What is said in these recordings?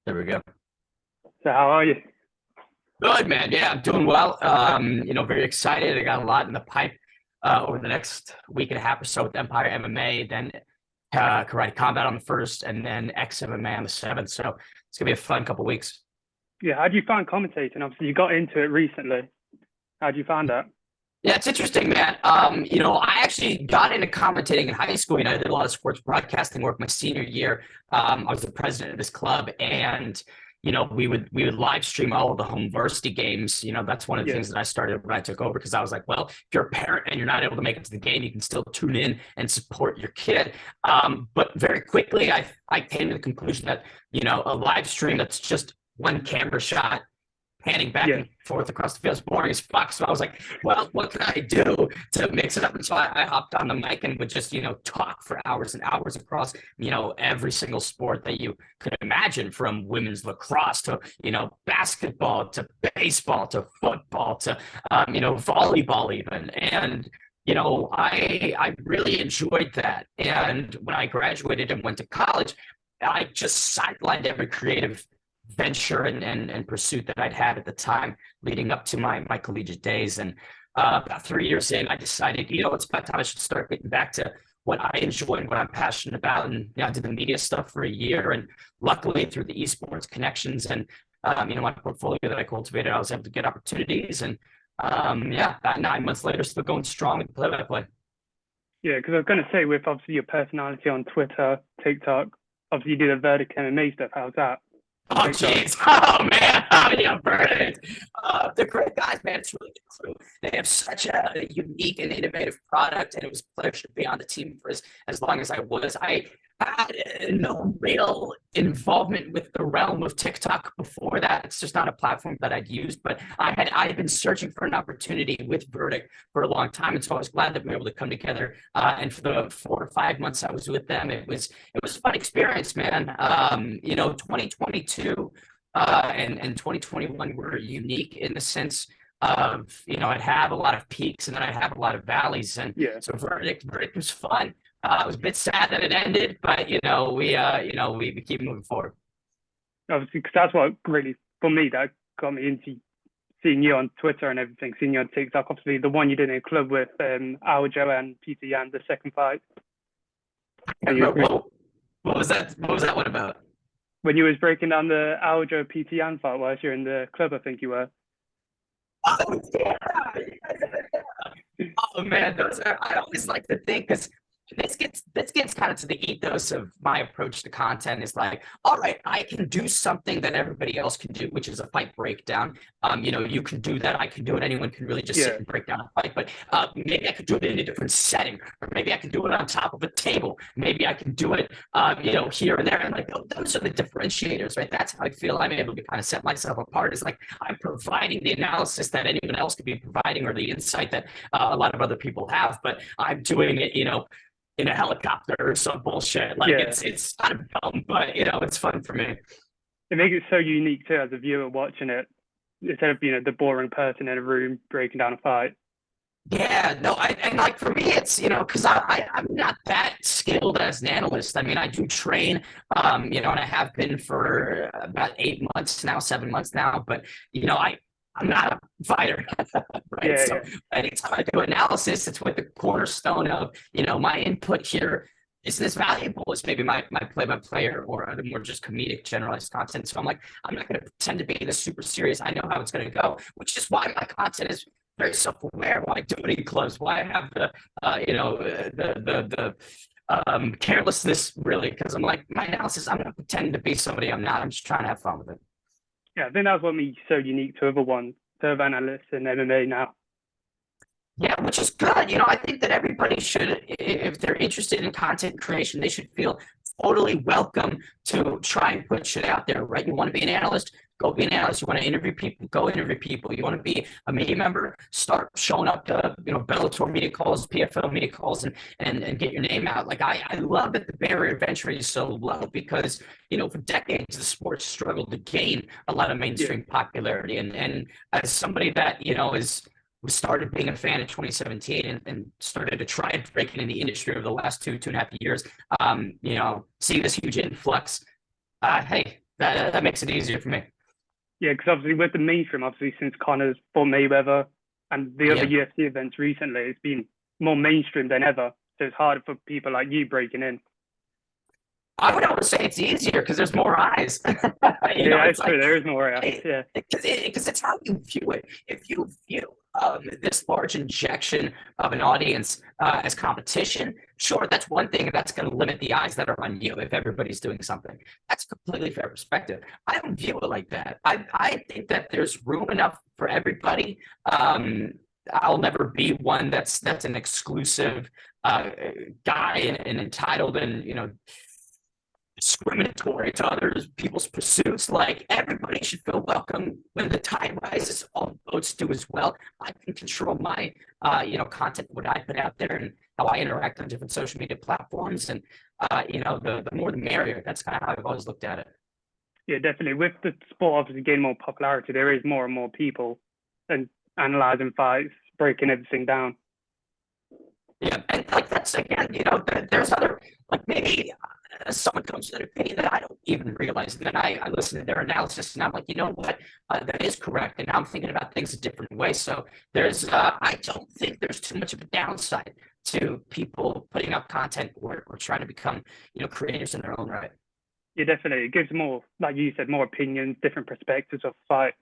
There we go. So how are you? Good, man. Yeah, I'm doing well. Very excited. I got a lot in the pipe over the next week and a half or so with Empire MMA, then Karate Combat on the first, and then XMMA on the seventh. So it's gonna be a fun couple weeks. Yeah, how do you find commentating? Obviously, you got into it recently. How do you find that? Yeah, it's interesting, man. I actually got into commentating in high school. I did a lot of sports broadcasting work my senior year. I was the president of this club, and we would live stream all of the home varsity games. That's one of the Yeah, things that I started when I took over because I was like, well, if you're a parent and you're not able to make it to the game, you can still tune in and support your kid. But very quickly, I came to the conclusion that a live stream that's just one camera shot panning back yeah, and forth across the field. It's boring as fuck. So I was like, well, what can I do to mix it up? And so I hopped on the mic and would just, talk for hours and hours across, every single sport that you could imagine, from women's lacrosse to, basketball to baseball to football to, volleyball even. And I really enjoyed that. And when I graduated and went to college, I just sidelined every creative venture and pursuit that I'd had at the time leading up to my collegiate days. And about 3 years in, I decided, it's about time I should start getting back to what I enjoy and what I'm passionate about. And I did the media stuff for a year. And luckily, through the esports connections and my portfolio that I cultivated, I was able to get opportunities. And about 9 months later, still going strong with play-by-play. yeah. Because I was going to say, with obviously your personality on Twitter, TikTok, obviously you do the Verdict MMA stuff. How's that? On Oh, TikTok? jeez. Oh, man. Oh, yeah, perfect. They're great guys, man. It's really good crew. They have such a unique and innovative product, and it was a pleasure to be on the team for as long as I was. I had no real involvement with the realm of TikTok before that. It's just not a platform that I'd used, but I had been searching for an opportunity with Verdict for a long time, and so I was glad that we were able to come together. And for the 4 or 5 months I was with them, it was a fun experience, man. 2022 and 2021 were unique in the sense of, I'd have a lot of peaks and then I'd have a lot of valleys. And Yeah, so Verdict was fun. It was a bit sad that it ended, but we keep moving forward. obviously, because that's what really, for me, that got me into seeing you on Twitter and everything, seeing you on TikTok. Obviously, the one you did in a club with Aljo and Peter Yan, the second fight, when you was What was that? What was that one about? when you was breaking down the Aljo Peter Yan fight whilst you're in the club, I think you were. Oh, yeah. Oh man, those are I always like to think because this gets kind of to the ethos of my approach to content is like, all right, I can do something that everybody else can do, which is a fight breakdown. You can do that, I can do it, anyone can really just sit Yeah, and break down a fight, but maybe I could do it in a different setting, or maybe I can do it on top of a table, maybe I can do it here and there. And like those are the differentiators, right? That's how I feel I'm able to kind of set myself apart. Is like I'm providing the analysis that anyone else could be providing, or the insight that a lot of other people have, but I'm doing it, in a helicopter or some bullshit. Like yeah. it's kind of dumb, but it's fun for me. It makes it so unique too as a viewer watching it, instead of the boring person in a room breaking down a fight. Yeah, no, and like for me, it's because I'm not that skilled as an analyst. I mean, I do train, and I have been for about 8 months now, 7 months now. But I'm not a fighter, right? Yeah, So yeah, anytime I do analysis, it's with the cornerstone of my input here isn't as valuable as maybe my play-by-play or the more just comedic generalized content. So I'm like, I'm not going to pretend to be this super serious. I know how it's going to go, which is why my content is very self-aware. Why I do it in clubs. Why I have the carelessness, really, because I'm like, my analysis, I'm not pretending to be somebody I'm not. I'm just trying to have fun with it. yeah. I think that's what makes so unique to other ones, to other analysts in MMA now. Yeah, which is good. I think that everybody should, if they're interested in content creation, they should feel totally welcome to try and put shit out there, right? You want to be an analyst, go be an analyst. You want to interview people, go interview people. You want to be a media member, start showing up to, Bellator media calls, PFL media calls, and get your name out. Like I love that the barrier of entry is so low because, for decades the sport struggled to gain a lot of Yeah, mainstream popularity. And as somebody that, is we started being a fan in 2017 and started to try and break into the industry over the last 2.5 years. See this huge influx. Hey, That makes it easier for me. Yeah, because obviously with the mainstream, obviously since Connor's fought Mayweather and the other Yeah. UFC events recently, it's been more mainstream than ever. So it's harder for people like you breaking in. I would always say it's easier because there's more eyes. Yeah, It's it's true. like There is more. Yeah, because it's how you view it. If you view this large injection of an audience as competition, sure, that's one thing. That's going to limit the eyes that are on you if everybody's doing something. That's a completely fair perspective. I don't view it like that. I think that there's room enough for everybody. I'll never be one that's an exclusive guy and entitled and discriminatory to others people's pursuits. Like everybody should feel welcome when the tide rises. All boats do as well. I can control my content, what I put out there, and how I interact on different social media platforms. And the more the merrier. That's kind of how I've always looked at it. yeah, definitely. With the sport obviously gaining more popularity, there is more and more people and analyzing fights, breaking everything down. Yeah, and like that's again, there's other like maybe someone comes to an opinion that I don't even realize, and then I listen to their analysis, and I'm like, you know what, that is correct, and now I'm thinking about things a different way. So I don't think there's too much of a downside to people putting up content or trying to become, creators in their own right. Yeah, definitely. It gives more, like you said, more opinions, different perspectives of fight.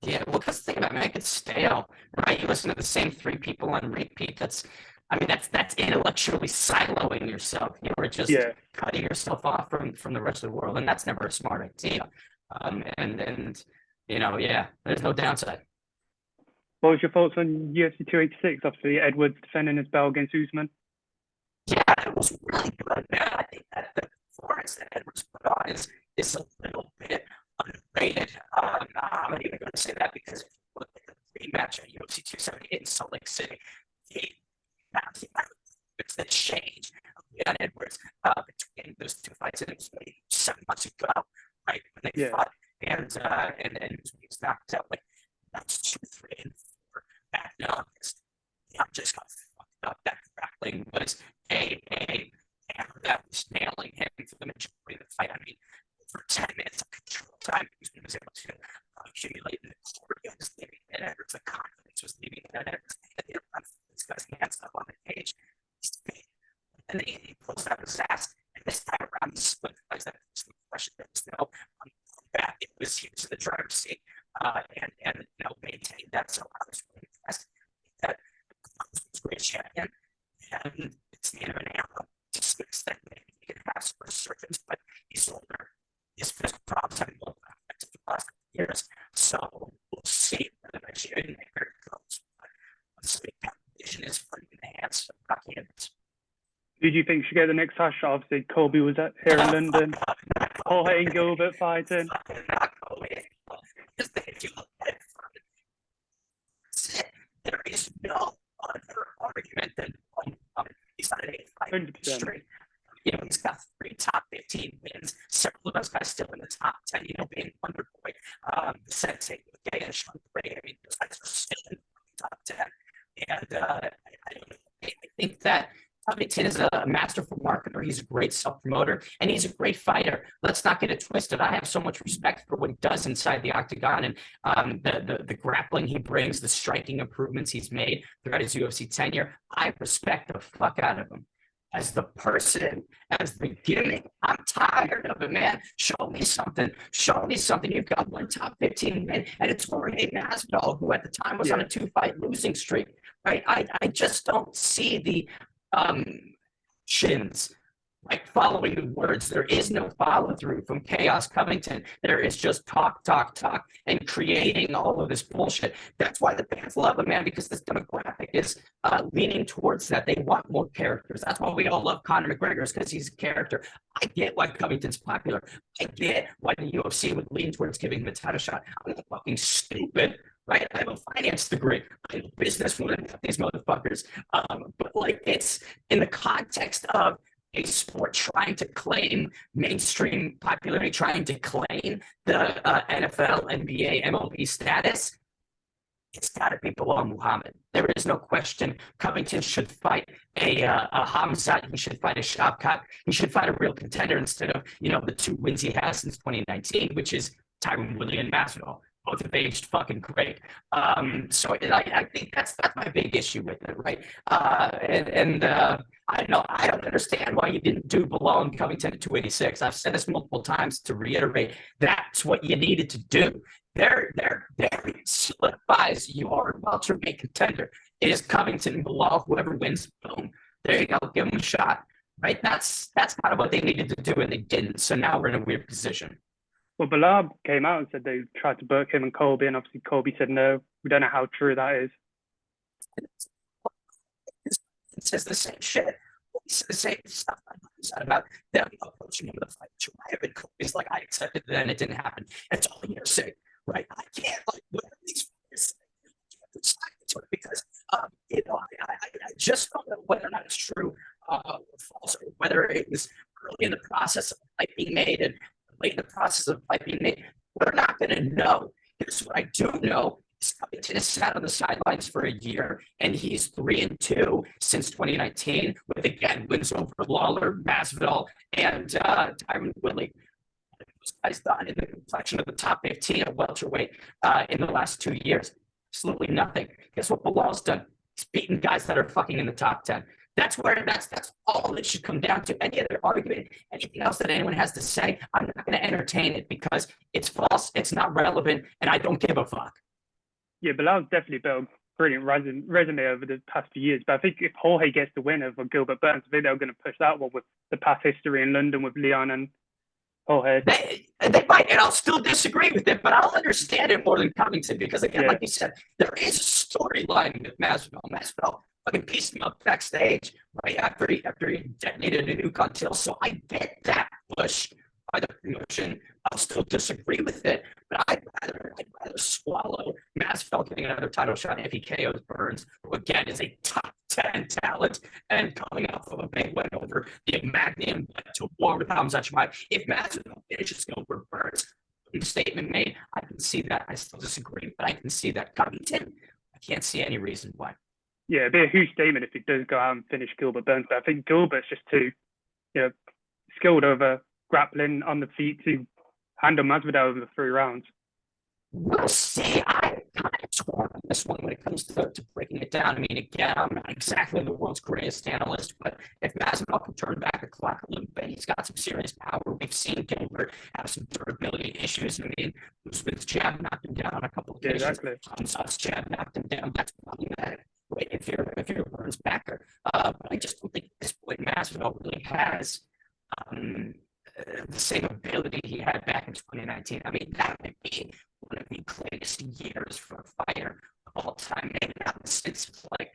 Yeah, well, because the thing about it, man, it gets stale, right? You listen to the same three people on repeat. That's intellectually siloing yourself. You're just Yeah. cutting yourself off from the rest of the world, and that's never a smart idea. And yeah, there's no downside. What was your thoughts on UFC 286? Obviously, Edwards defending his belt against Usman. Yeah, it was really good, man. I think that the performance that Edwards put on is a little bit underrated. I'm not even going to say that because if you look at the rematch at UFC 278 in Salt Lake City, the it's the change of Leon Edwards between those two fights, and it was maybe 7 months ago, right, when they Yeah. fought, and he was knocked out like that's 2, 3, and 4 back in August. Yeah, just got fucked up. That grappling was a hammer that was nailing him for the majority of the fight. I mean, for 10 minutes of control time, he was able to accumulate the choreo was leaving and Edwards, the confidence was leaving and Edwards. This guy's hands up on the cage. And then he pulls out his ass. And this time around, he split that question. There was no back. It was he was in the driver's seat and maintained that. So I was really impressed that was a great champion. And it's the end of an era. Just to extent maybe he can have some resurgence, but he's older. His physical problems have been affected for the last couple of years. So we'll see where the Nigerian maker goes. But let's see, competition is putting in the hands of Rocky Evans. Who do you think should get the next Sasha? Obviously, Colby was here in London. Jorge and Gilbert fighting. Not Colby. Because if you look at it, there is no other argument than he's not an 8-fight straight. He's got 3 top 15 wins. Several of those guys still in the top 10. Being Wonderboy, Sensei, Gay, and Sean Bray. I mean, those guys are still in the top 10. And I don't know. I think that Covington is a masterful marketer. He's a great self-promoter, and he's a gret fighter. Let's not get it twisted. I have so much respect for what he does inside the octagon and the grappling he brings, the striking improvements he's made throughout his UFC tenure. I respect the fuck out of him. As the person, as the gimmick, I'm tired of it, man. Show me something. Show me something. You've got one top 15 win, and it's Jorge Masvidal, who at the time was on a 2-fight losing streak. Right? I just don't see the shins like following the words. There is no follow through from Chaos Covington. There is just talk, talk, talk, and creating all of this bullshit. That's why the fans love him, man, because this demographic is leaning towards that. They want more characters. That's why we all love Conor McGregor, because he's a character. I get why Covington's popular. I get why the UFC would lean towards giving him a title shot. I'm not fucking stupid. Right, I have a finance degree. I have a business woman. These motherfuckers. But like, it's in the context of a sport trying to claim mainstream popularity, trying to claim the NFL, NBA, MLB status. it's got to be Bilal Muhammad. There is no question. Covington should fight a Hamzat. He should fight a Shavkat. He should fight a real contender instead of the two wins he has since 2019, which is Tyron Woodley and Masvidal. Both have aged fucking great. So I think that's my big issue with it, right? I don't understand why you didn't do Bilal and Covington at 286. I've said this multiple times to reiterate. That's what you needed to do. There solidifies your welterweight contender. It is Covington and Bilal. Whoever wins, boom. There you go. Give them a shot. Right? That's kind of what they needed to do, and they didn't. So now we're in a weird position. Well, Bilal came out and said they tried to book him and Colby, and obviously Colby said no. We don't know how true that is. It says the same shit. He says the same stuff about them approaching him with a fight. And Colby's like, I accepted it, and it didn't happen. It's all hearsay, right? I can't whatever these fighters say, because I just don't know whether or not it's true or false, or whether it was early in the process of fight being made and late in the process of fight being made. We're not going to know. Here's what I do know. Covington has sat on the sidelines for a year, and he's 3-2 since 2019, with again wins over Lawler, Masvidal, and Tyron Woodley. Those guys done in the complexion of the top 15 of welterweight in the last 2 years. Absolutely nothing. Guess what Bilal's done? He's beaten guys that are fucking in the top 10. That's all it should come down to. Any other argument, anything else that anyone has to say, I'm not going to entertain it because it's false, it's not relevant, and I don't give a fuck. Yeah, Bilal's definitely built a brilliant resume over the past few years. But I think if Jorge gets the win over Gilbert Burns, I think they're going to push that one with the past history in London with Leon and Jorge. They might, and I'll still disagree with it, but I'll understand it more than Covington because, again, like you said, there is a storyline with Masvidal. Masvidal fucking pieced him up backstage right after he detonated a nuke on Till. So I get that push by the promotion. I'll still disagree with it, but I'd rather swallow Masvidal getting another title shot if he KOs Burns, who again is a top 10 talent and coming off of a big win over the Magnum to war with Hamzat Chimaev. If Masvidal finishes over Burns, statement made, I can see that. I still disagree, but I can see that. Covington, I can't see any reason why. Yeah, it'd be a huge statement if he does go out and finish Gilbert Burns, but I think Gilbert's just too, skilled over grappling on the feet to handle Masvidal over the 3 rounds. We'll see. I'm kind of torn on this one when it comes to breaking it down. I mean, again, I'm not exactly the world's greatest analyst, but if Masvidal can turn back the clock a little bit, he's got some serious power. We've seen Gilbert have some durability issues. I mean, Usman's jab knocked him down on a couple of occasions. Exactly. Hamzat's jab knocked him down. That's problematic, right? If you're a Burns backer, but I just don't think at this point Masvidal really has the same ability he had back in 2019. I mean, that might be one of the greatest years for a fighter of all time. Maybe not in the sense of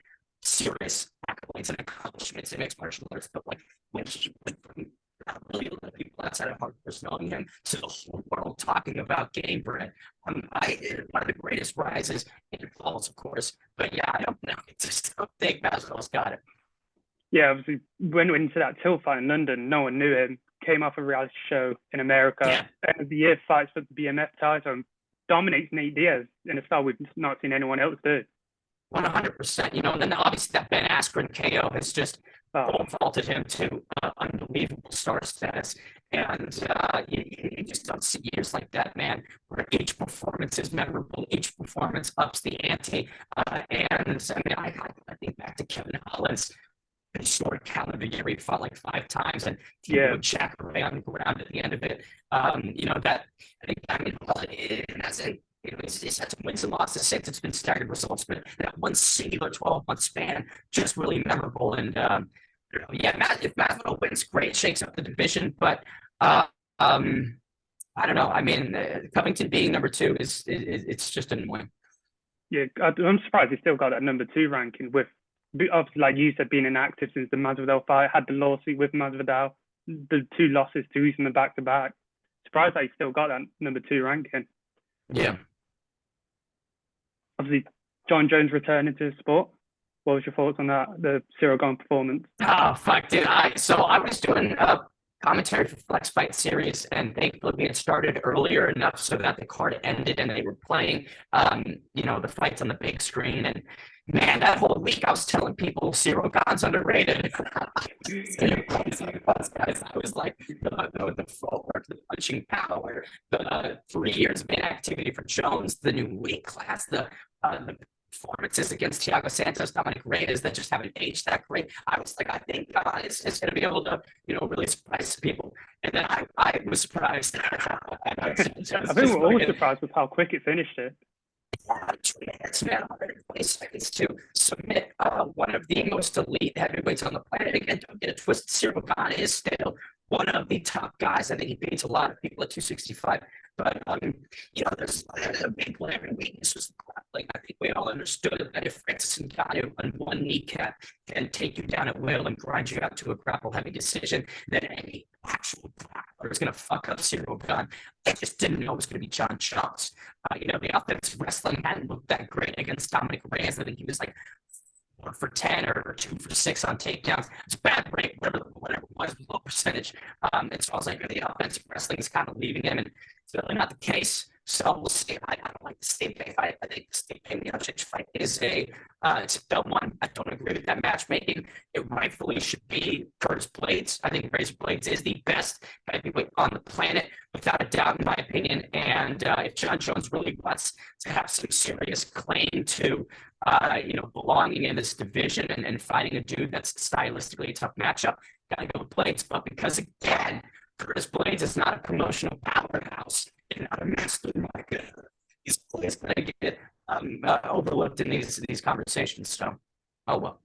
serious accolades and accomplishments in mixed martial arts, but when he went from not really a lot of people outside of hardcore knowing him to the whole world talking about game bread. One of the greatest rises and falls, of course. But yeah, I don't know. I just don't think Masvidal's got it. Yeah, obviously, went into that Till fight in London, no one knew him. Came off a reality show in America. Yeah. End of the year, fights for the BMF title and dominates Nate Diaz in a style we've not seen anyone else do. 100%. And then obviously that Ben Askren KO has just vaulted him to unbelievable star status. And you just don't see years like that, man, where each performance is memorable, each performance ups the ante. And I mean, I think back to Kevin Holland's short calendar year, he fought 5 times and he would jack away on the ground at the end of it. That I think, I mean, he's had some wins and losses since. It's been staggered results, but that one singular 12-month span just really memorable. And if Masvidal wins, great, shakes up the division. But I don't know. I mean, Covington being number 2 is it's just annoying. Yeah, I'm surprised he still got that number 2 ranking with. Obviously, like you said, being inactive since the Masvidal fight, had the lawsuit with Masvidal, the 2 losses to Usman back-to-back. Surprised that he still got that number 2 ranking. Yeah. Obviously, Jon Jones returning to the sport. What was your thoughts on that, the Cyril Gane performance? Oh, fuck, dude. So I was doing commentary for Flex Fight Series, and thankfully we had started earlier enough so that the card ended and they were playing, the fights on the big screen. And man, that whole week I was telling people Cyril Gane's underrated. I was like, the footwork, the punching power, the 3 years of inactivity for Jones, the new weight class, the performances against Thiago Santos, Dominic Reyes that just haven't aged that great. I was like, I think is going to be able to, really surprise people. And then I was surprised. I think we're all surprised with how quick it finished it. 2 minutes, man, 120 seconds to submit one of the most elite heavyweights on the planet. Again, don't get it twisted. Cyril Gane is still one of the top guys. I think he beats a lot of people at 265. But, there's a big glaring weakness was the grappling. I think we all understood that if Francis Ngannou on one kneecap can take you down at will and grind you out to a grapple-heavy decision, then any actual grappler is going to fuck up Cyril Gane. I just didn't know it was going to be Jon Jones. The offensive wrestling hadn't looked that great against Dominic Reyes. I think he was like 4 for 10 or 2 for 6 on takedowns. It's a bad break, whatever it was low percentage. And so I was like, the offensive wrestling is kind of leaving him, and it's really not the case. So we'll see. I don't like the Stipe fight. I think the Stipe Miocic fight is it's a dumb one. I don't agree with that matchmaking. It rightfully should be Curtis Blades. I think Razor Blades is the best heavyweight on the planet, without a doubt, in my opinion. And if Jon Jones really wants to have some serious claim to, belonging in this division and fighting a dude that's stylistically a tough matchup, gotta go with Blades. But because, again, Curtis Blades is not a promotional powerhouse and not a master market, he's always going to get overlooked in these conversations. So, oh well.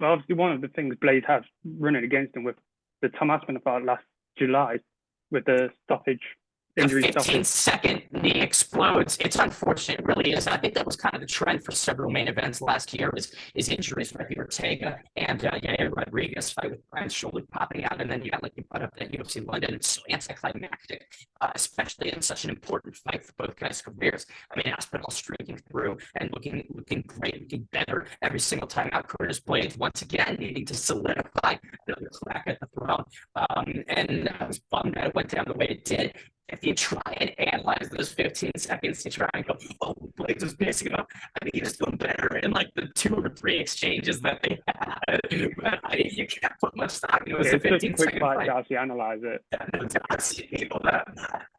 Well, obviously, one of the things Blades has running against him with the Tom Aspinall fight last July, with the stoppage, injury the 15 stoppage. second knee explodes. It's unfortunate, it really is. I think that was kind of the trend for several main events last year is injuries, right? Ortega and Yair Rodriguez fight with Brian Sholey popping out, and then you got, like you brought up, that UFC London. It's so anticlimactic, especially in such an important fight for both guys' careers. I mean, Aspinall streaking through and looking great, looking better every single time out. Curtis Blades once again needing to solidify another crack at the throne. And I was bummed that it went down the way it did. If you try and analyze those 15 seconds, you try and go, oh, Blades was pacing up. I think he was doing better in like the 2 or 3 exchanges that they had. But you can't put much stock into it. It was a 15 second fight to actually analyze it.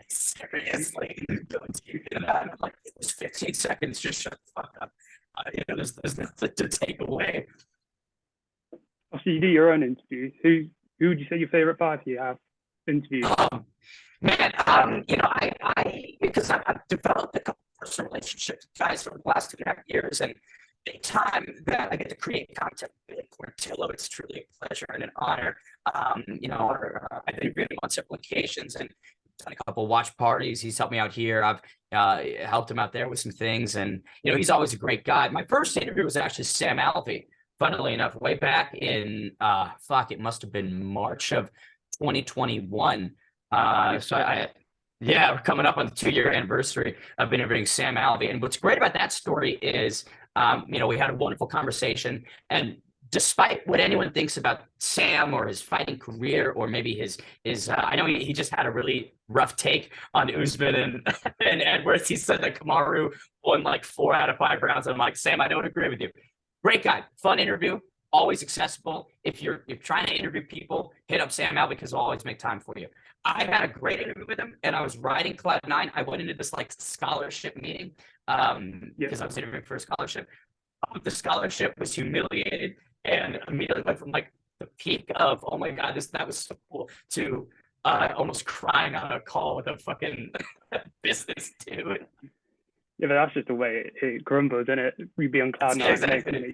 Seriously, don't do that. Like, it was 15 seconds. Just shut the fuck up. There's nothing to take away. Obviously, you do your own interviews. Who would you say your favorite fighter you have interviewed? Man, I because I've developed a couple of personal relationships with guys over the last 2.5 years, and the time that I get to create content with Portillo, it's truly a pleasure and an honor. I've been really on several occasions and done a couple of watch parties. He's helped me out here. I've helped him out there with some things, and he's always a great guy. My first interview was actually Sam Alvey, funnily enough, way back in it must have been March of 2021. We're coming up on the 2-year anniversary of interviewing Sam Alvey. And what's great about that story is, we had a wonderful conversation. And despite what anyone thinks about Sam or his fighting career, or maybe his I know he just had a really rough take on Usman and Edwards. He said that Kamaru won like 4 out of 5 rounds. I'm like, Sam, I don't agree with you. Great guy, fun interview, always accessible. If you're trying to interview people, hit up Sam Alvey because he'll always make time for you. I had a great interview with him, and I was riding Cloud 9. I went into this like scholarship meeting because I was interviewing for a scholarship. The scholarship was humiliated, and immediately went from like the peak of, oh my god, that was so cool, to almost crying on a call with a fucking business dude. Yeah, but that's just the way it grumbles, isn't it? We'd be on Cloud 9. Exactly.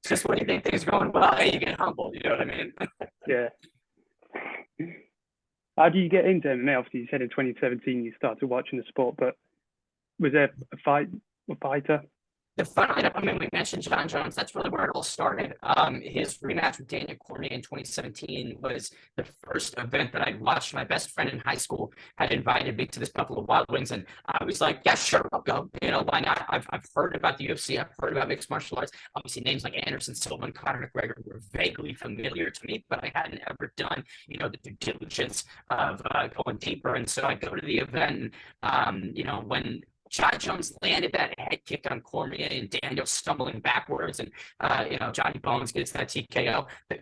Just when you think things are going well, you get humbled. You know what I mean? Yeah. How do you get into MMA? Obviously, you said in 2017 you started watching the sport, but was there a fighter? The fun item, I mean, we mentioned Jon Jones. That's really where it all started. His rematch with Daniel Cormier in 2017 was the first event that I'd watched. My best friend in high school had invited me to this Buffalo Wild Wings, and I was like, yeah, sure, I'll go. You know, why not? I've heard about the UFC. I've heard about mixed martial arts. Obviously, names like Anderson Silva and Conor McGregor were vaguely familiar to me, but I hadn't ever done, you know, the due diligence of going deeper. And so I go to the event, and, you know, when Jon Jones landed that head kick on Cormier and Daniel stumbling backwards, and you know, Johnny Bones gets that TKO. The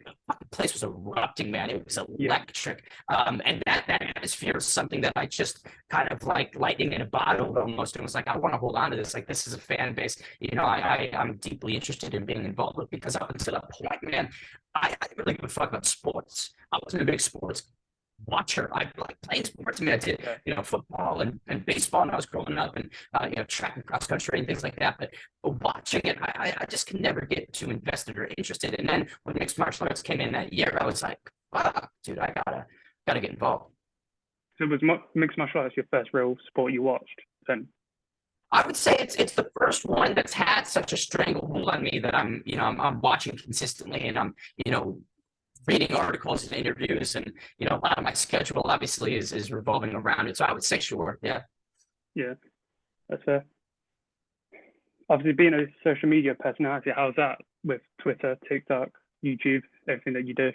place was erupting, man. It was electric, and that atmosphere is something that I just kind of like lightning in a bottle almost. And was like, I want to hold on to this. Like, this is a fan base, you know. I'm deeply interested in being involved with, because up until that point, man, I didn't really give a fuck about sports. I wasn't a big sports watcher. I like playing sports. I mean, I did, you know, football and baseball when I was growing up, and you know, track and cross country and things like that. But watching it, I just can never get too invested or interested. And then when mixed martial arts came in that year, I was like, wow, dude, I gotta get involved. So was mixed martial arts your first real sport you watched then? I would say it's the first one that's had such a stranglehold on me that I'm watching consistently, and I'm, you know, reading articles and interviews, and you know, a lot of my schedule obviously is revolving around it. So I would say sure, yeah. Yeah, that's fair. Obviously, being a social media personality, how's that with Twitter, TikTok, YouTube, everything that you do?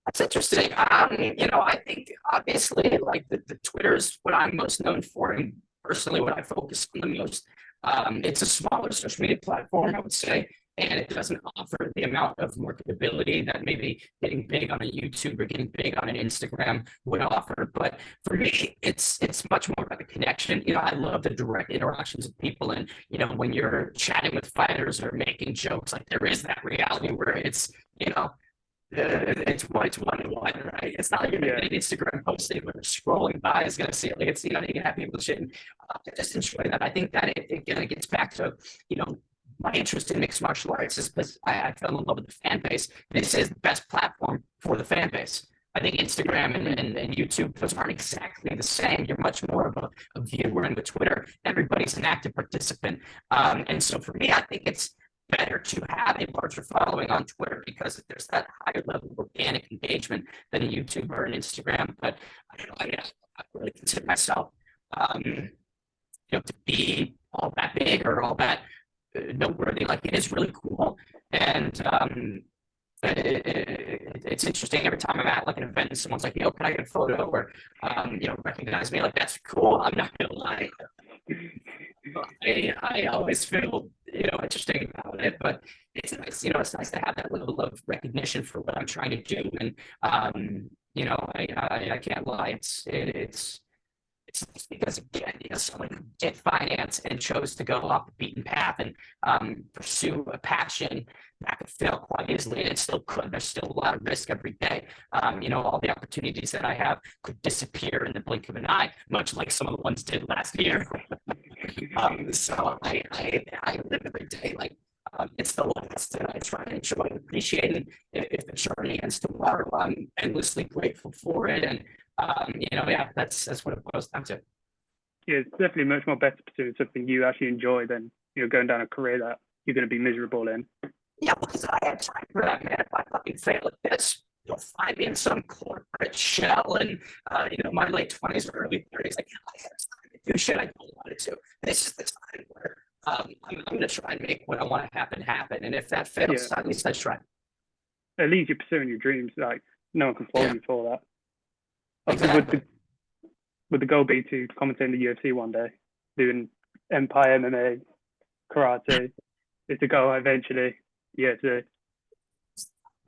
That's interesting. You know, I think obviously like the Twitter is what I'm most known for, and personally what I focus on the most. It's a smaller social media platform, I would say, and it doesn't offer the amount of marketability that maybe getting big on a YouTube or getting big on an Instagram would offer. But for me, it's much more about the connection. You know, I love the direct interactions with people, and you know, when you're chatting with fighters or making jokes, like there is that reality where it's, you know, it's one and one, right? It's not like you're making an Instagram post that when you're scrolling by is going to see it. Like, it's, you know, you can have people shit. And, I just enjoy that. I think that it kind of gets back to, you know, my interest in mixed martial arts is because I fell in love with the fan base. This is the best platform for the fan base. I think Instagram and YouTube, those aren't exactly the same. You're much more of a viewer, and with Twitter, everybody's an active participant. And so for me, I think it's better to have a larger following on Twitter, because there's that higher level of organic engagement than a YouTube or an Instagram. But I don't know, I really consider myself, you know, to be all that big or all that noteworthy. Like, it is really cool, and it's interesting every time I'm at like an event and someone's like, "Yo, can I get a photo?" or you know, recognize me. Like, that's cool. I'm not gonna lie. I always feel, you know, interesting about it, but it's nice, you know, it's nice to have that level of recognition for what I'm trying to do. And you know, I can't lie, it's nice because, again, you know, someone who did finance and chose to go off the beaten path and pursue a passion that could fail quite easily, and it still could. There's still a lot of risk every day. You know, all the opportunities that I have could disappear in the blink of an eye, much like some of the ones did last year. So I live every day like it's the last, and I try and enjoy and appreciate it. If the journey ends tomorrow, I'm endlessly grateful for it, and you know, yeah, that's what it boils down to. Yeah, it's definitely much more better pursuing something you actually enjoy than, you know, going down a career that you're going to be miserable in. Yeah, because I have time for that, man. If I fucking fail at this, you'll find me in some corporate shell in, you know, my late 20s or early 30s. Like, I have time to do shit I don't want to do. This is the time where I'm going to try and make what I want to happen. And if that fails, at least I try. At least you're pursuing your dreams. Like, no one can fault you for that. Exactly. Would the goal be to commentate in the UFC one day, doing Empire MMA, karate? Is the goal eventually? Yeah, to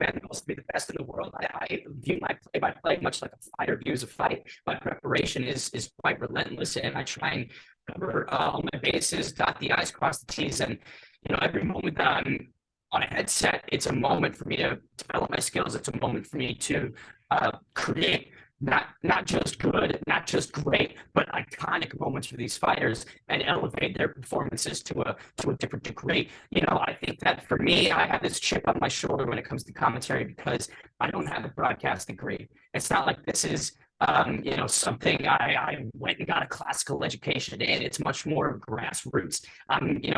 Man, to be the best in the world. I view my play-by-play much like a fighter views a fight. My preparation is quite relentless, and I try and cover all my bases, dot the I's, cross the T's, and you know, every moment that I'm on a headset, it's a moment for me to develop my skills. It's a moment for me to create not just good, not just great, but iconic moments for these fighters and elevate their performances to a different degree. You know, I think that for me, I have this chip on my shoulder when it comes to commentary because I don't have a broadcast degree. It's not like this is something I went and got a classical education in. It's much more grassroots.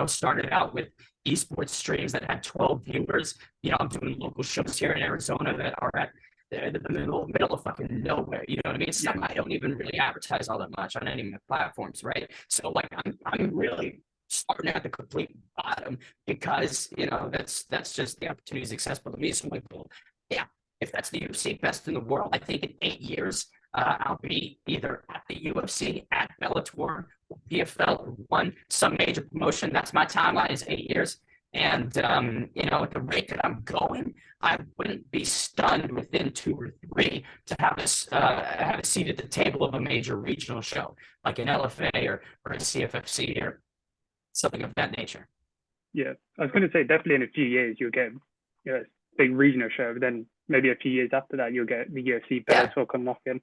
Started out with esports streams that had 12 viewers. I'm doing local shows here in Arizona that are at the middle of fucking nowhere. You know what I mean? It's something I don't even really advertise all that much on any of my platforms, right? So like I'm really starting at the complete bottom because that's just the opportunities accessible to me. So I'm like, well, yeah, if that's the UFC best in the world, I think in 8 years, I'll be either at the UFC, at Bellator, PFL, or one some major promotion. That's my timeline is 8 years. And at the rate that I'm going, I wouldn't be stunned within 2 or 3 to have a seat at the table of a major regional show like an LFA or a CFFC or something of that nature. Yeah, I was going to say definitely in a few years you'll get a big regional show, but then maybe a few years after that you'll get the UFC Bellator come knocking.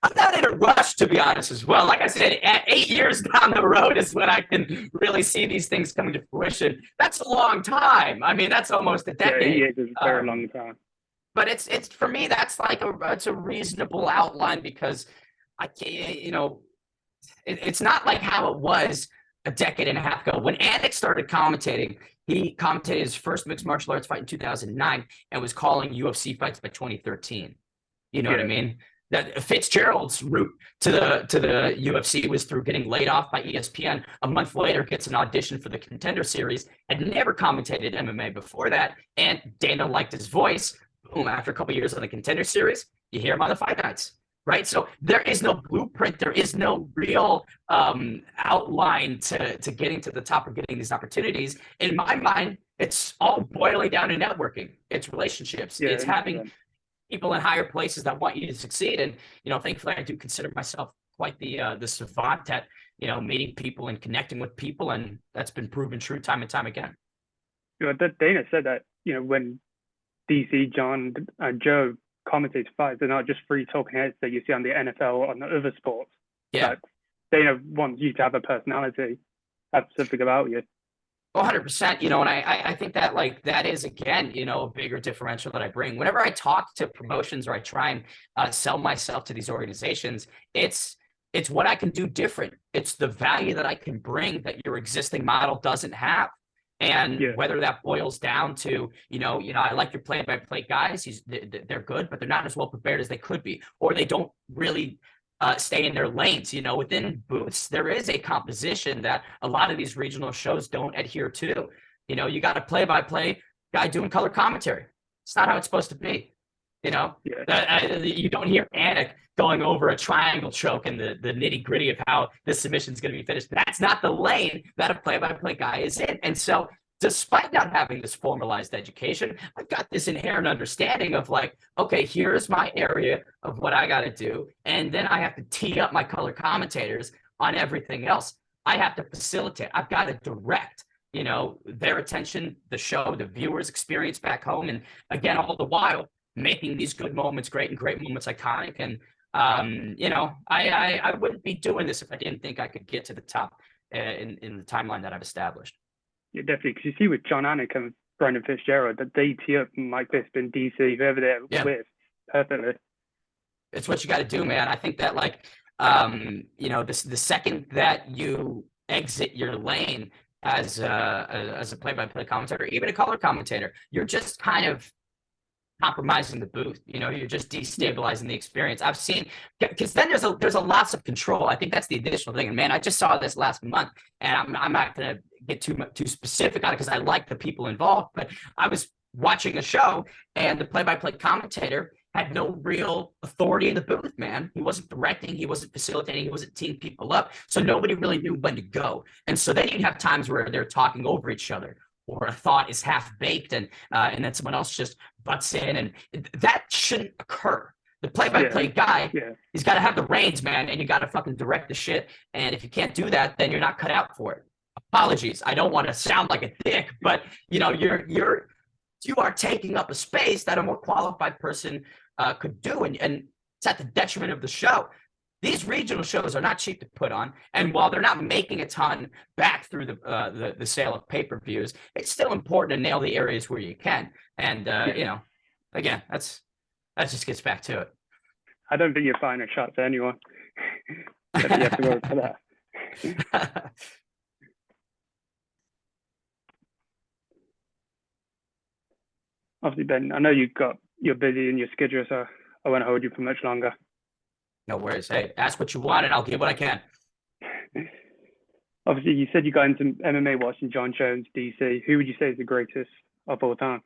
I'm not in a rush, to be honest, as well. Like I said, at 8 years down the road is when I can really see these things coming to fruition. That's a long time. I mean, that's almost a decade. Yeah, 8 years is a very long time. But it's for me, that's like it's a reasonable outline because I can't, it's not like how it was a decade and a half ago. When Anik started commentating, he commentated his first mixed martial arts fight in 2009 and was calling UFC fights by 2013. You know what I mean? That Fitzgerald's route to the UFC was through getting laid off by ESPN. A month later, gets an audition for the Contender Series. Had never commentated MMA before that, and Dana liked his voice. Boom! After a couple of years on the Contender Series, you hear him on the Fight Nights, right? So there is no blueprint. There is no real outline to getting to the top or getting these opportunities. In my mind, it's all boiling down to networking. It's relationships. It's having people in higher places that want you to succeed. And, thankfully I do consider myself quite the savant at, meeting people and connecting with people. And that's been proven true time and time again. Dana said that, when DC, John, and Joe commentate fights, they're not just free talking heads that you see on the NFL or on the other sports. Yeah. Like, Dana wants you to have a personality, have something about you. 100%, and I think that that is again, a bigger differential that I bring. Whenever I talk to promotions or I try and sell myself to these organizations, it's what I can do different. It's the value that I can bring that your existing model doesn't have. And whether that boils down to, I like your play-by-play guys. They're good, but they're not as well prepared as they could be, or they don't really stay in their lanes. Within booths, there is a composition that a lot of these regional shows don't adhere to. You got a play-by-play guy doing color commentary. It's not how it's supposed to be. You don't hear Anik going over a triangle choke and the nitty-gritty of how this submission is going to be finished. That's not the lane that a play-by-play guy is in. And so despite not having this formalized education, I've got this inherent understanding of okay, here's my area of what I got to do. And then I have to tee up my color commentators on everything else. I have to facilitate. I've got to direct, their attention, the show, the viewer's experience back home. And again, all the while making these good moments great and great moments iconic. And, I wouldn't be doing this if I didn't think I could get to the top in the timeline that I've established. Yeah, definitely. Because you see with John Anik and Brendan Fitzgerald that they tee up Mike Bisping, DC, whoever they're with, perfectly. It's what you got to do, man. I think that the second that you exit your lane as a play-by-play commentator, even a color commentator, you're just kind of compromising the booth. You're just destabilizing the experience. I've seen, because then there's a loss of control. I think that's the additional thing. And man, I just saw this last month, and I'm not going to get too specific on it because I like the people involved. But I was watching a show, and the play-by-play commentator had no real authority in the booth. Man, he wasn't directing, he wasn't facilitating, he wasn't teeing people up, so nobody really knew when to go. And so then you'd have times where they're talking over each other, or a thought is half baked, and then someone else just butts in, and that shouldn't occur. The play-by-play guy, he's got to have the reins, man, and you got to fucking direct the shit. And if you can't do that, then you're not cut out for it. Apologies, I don't want to sound like a dick, but you are taking up a space that a more qualified person could do, and it's at the detriment of the show. These regional shows are not cheap to put on, and while they're not making a ton back through the sale of pay-per-views, it's still important to nail the areas where you can. And again, that just gets back to it. I don't think you're firing a shot to anyone. I don't think you have to worry about that. Obviously, Ben, I know you're busy in your schedule, so I won't hold you for much longer. No worries. Hey, ask what you want and I'll give what I can. Obviously, you said you got into MMA watching Jon Jones, DC. Who would you say is the greatest of all time?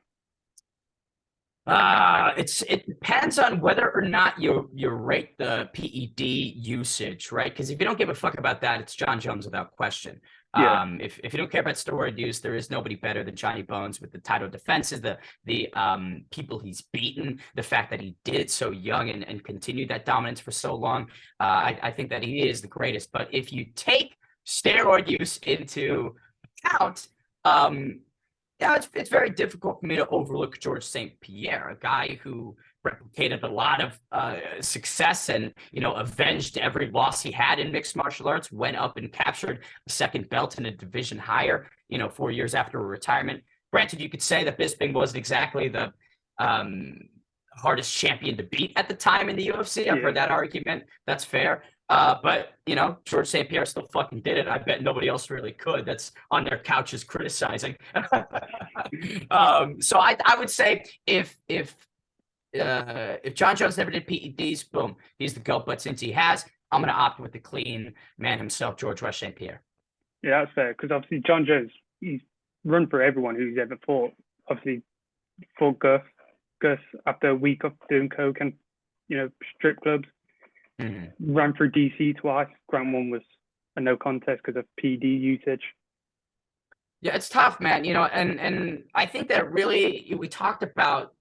It depends on whether or not you rate the PED usage, right? Because if you don't give a fuck about that, it's Jon Jones without question. Yeah, If you don't care about steroid use, there is nobody better than Johnny Bones with the title defenses, the people he's beaten, the fact that he did it so young and continued that dominance for so long. I think that he is the greatest. But if you take steroid use into account, yeah, it's very difficult for me to overlook George St. Pierre, a guy who replicated a lot of success and, avenged every loss he had in mixed martial arts, went up and captured a second belt in a division higher, 4 years after retirement. Granted, you could say that Bisping wasn't exactly the hardest champion to beat at the time in the UFC. I've heard that argument. That's fair. But George St. Pierre still fucking did it. I bet nobody else really could. That's on their couches criticizing. So I would say if Jon Jones never did PEDs, boom, he's the GOAT. But since he has, I'm going to opt with the clean man himself, George Rush St. Pierre. Yeah, that's fair. Because obviously Jon Jones, he's run for everyone who's ever fought. Obviously, fought Gus after a week of doing coke and strip clubs. Mm-hmm. Ran for DC twice. Grant one was a no contest because of PD usage. Yeah, it's tough, man. And I think that really we talked about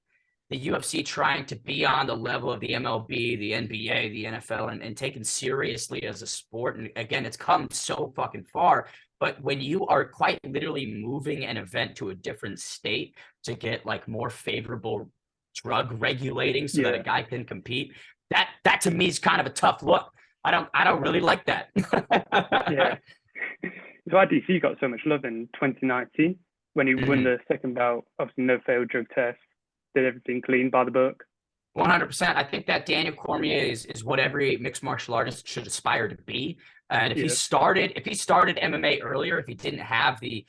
the UFC trying to be on the level of the MLB, the NBA, the NFL, and taken seriously as a sport. And again, it's come so fucking far. But when you are quite literally moving an event to a different state to get like more favorable drug regulating so that a guy can compete, that to me is kind of a tough look. I don't really like that. Yeah. That's why DC got so much love in 2019 when he won the second bout. Obviously, no failed drug test, did everything clean by the book. 100%. I think that Daniel Cormier is what every mixed martial artist should aspire to be. And if he started MMA earlier, if he didn't have the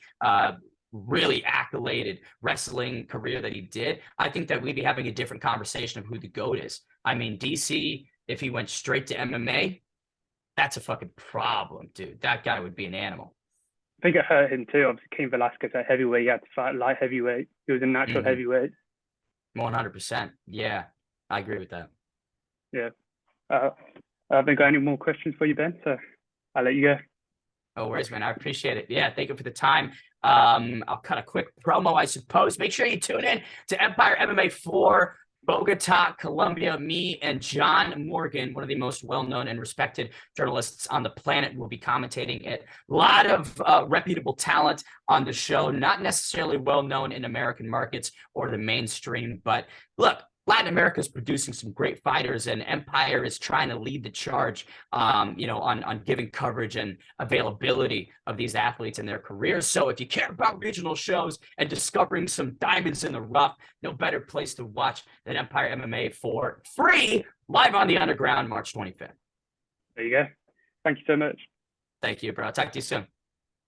really accoladed wrestling career that he did, I think that we'd be having a different conversation of who the GOAT is. I mean, DC, if he went straight to MMA, that's a fucking problem, dude. That guy would be an animal. I think it hurt him too. Obviously, Cain Velasquez at heavyweight, he had to fight light heavyweight. He was a natural heavyweight. 100%. Yeah, I agree with that. Yeah. I haven't got any more questions for you, Ben, so I'll let you go. No worries, man. I appreciate it. Yeah, thank you for the time. I'll cut a quick promo, I suppose. Make sure you tune in to Empire MMA 4, Bogota, Colombia. Me and John Morgan, one of the most well-known and respected journalists on the planet, will be commentating it. A lot of reputable talent on the show, not necessarily well-known in American markets or the mainstream. But look, Latin America is producing some great fighters, and Empire is trying to lead the charge, on giving coverage and availability of these athletes in their careers. So if you care about regional shows and discovering some diamonds in the rough, no better place to watch than Empire MMA 4, free, live on the Underground, March 25th. There you go. Thank you so much. Thank you, bro. Talk to you soon.